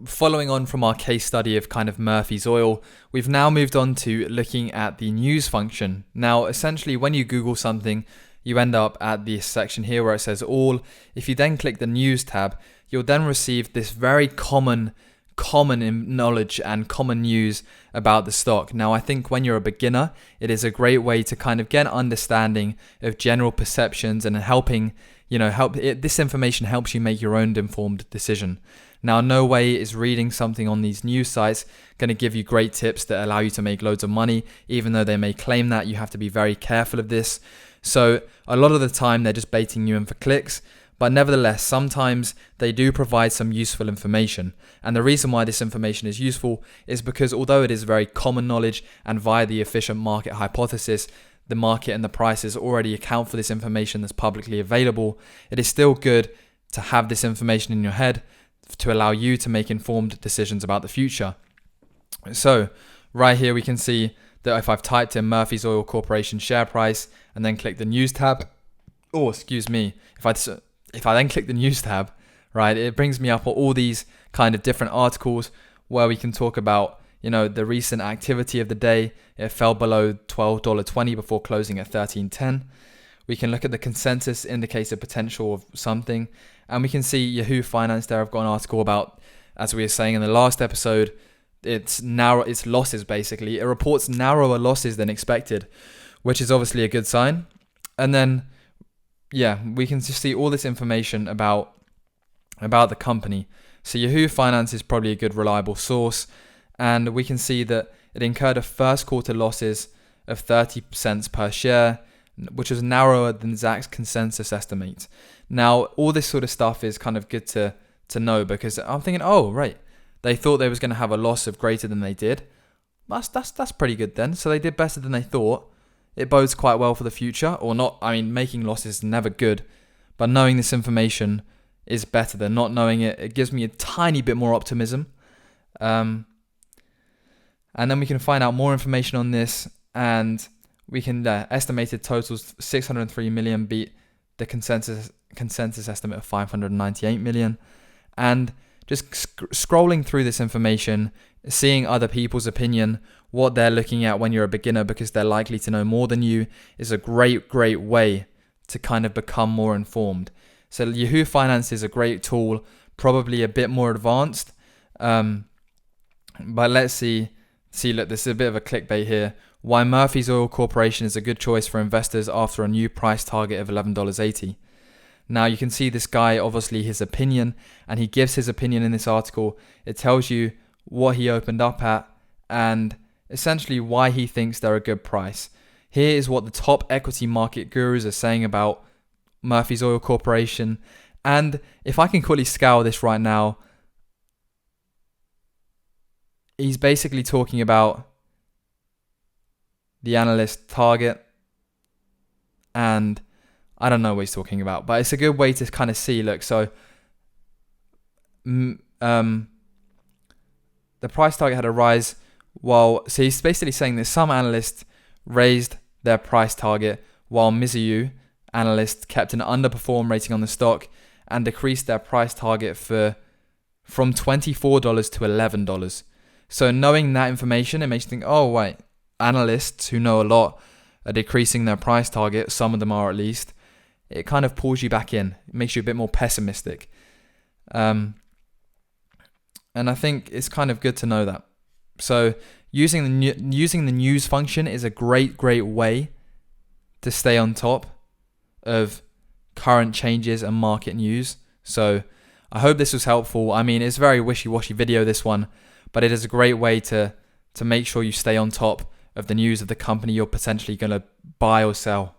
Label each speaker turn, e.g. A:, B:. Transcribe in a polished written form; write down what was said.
A: following on from our case study of kind of Murphy's Oil, we've now moved on to looking at the news function. Now, essentially, when you Google something, you end up at this section here where it says all. If you then click the news tab, you'll then receive this very common in knowledge and common news about the stock. Now, I think when you're a beginner, it is a great way to kind of get an understanding of general perceptions and this information helps you make your own informed decision. Now, no way is reading something on these news sites going to give you great tips that allow you to make loads of money, even though they may claim that. You have to be very careful of this. So a lot of the time, they're just baiting you in for clicks. But nevertheless, sometimes they do provide some useful information. And the reason why this information is useful is because although it is very common knowledge and via the efficient market hypothesis, the market and the prices already account for this information that's publicly available, it is still good to have this information in your head to allow you to make informed decisions about the future. So right here we can see that if I've typed in Murphy's Oil Corporation share price and then click the news tab, if I then click the news tab, right, it brings me up all these kind of different articles where we can talk about, the recent activity of the day. It fell below $12.20 before closing at $13.10. We can look at the consensus indicator potential of something, and we can see Yahoo Finance there. I've got an article about, as we were saying in the last episode, its losses basically. It reports narrower losses than expected, which is obviously a good sign. And then we can just see all this information about the company. So Yahoo Finance is probably a good reliable source, and we can see that it incurred a first quarter losses of 30 cents per share, which was narrower than Zacks consensus estimate. Now, all this sort of stuff is kind of good to know, because I'm thinking, oh, right, they thought they was going to have a loss of greater than they did. That's pretty good then. So they did better than they thought. It bodes quite well for the future, or not. I mean, making losses is never good, but knowing this information is better than not knowing it. It gives me a tiny bit more optimism. And then we can find out more information on this, and we can estimated totals 603 million beat the consensus estimate of 598 million. And just scrolling through this information, seeing other people's opinion, what they're looking at when you're a beginner, because they're likely to know more than you, is a great way to kind of become more informed. So Yahoo Finance is a great tool, probably a bit more advanced. But let's see, look, this is a bit of a clickbait here. Why Murphy's Oil Corporation is a good choice for investors after a new price target of $11.80. Now you can see this guy, obviously his opinion, and he gives his opinion in this article. It tells you what he opened up at and essentially why he thinks they're a good price. Here is what the top equity market gurus are saying about Murphy's Oil Corporation. And if I can quickly scour this right now, he's basically talking about the analyst target, and I don't know what he's talking about, but it's a good way to kind of see. Look, so the price target had a rise. So he's basically saying that some analysts raised their price target while Mizuho analysts kept an underperform rating on the stock and decreased their price target from $24 to $11. So knowing that information, it makes you think, oh, wait, analysts who know a lot are decreasing their price target. Some of them are, at least. It kind of pulls you back in. It makes you a bit more pessimistic. And I think it's kind of good to know that. So using the news function is a great way to stay on top of current changes and market news. So I hope this was helpful. I mean, it's a very wishy-washy video, this one, but it is a great way to make sure you stay on top of the news of the company you're potentially going to buy or sell.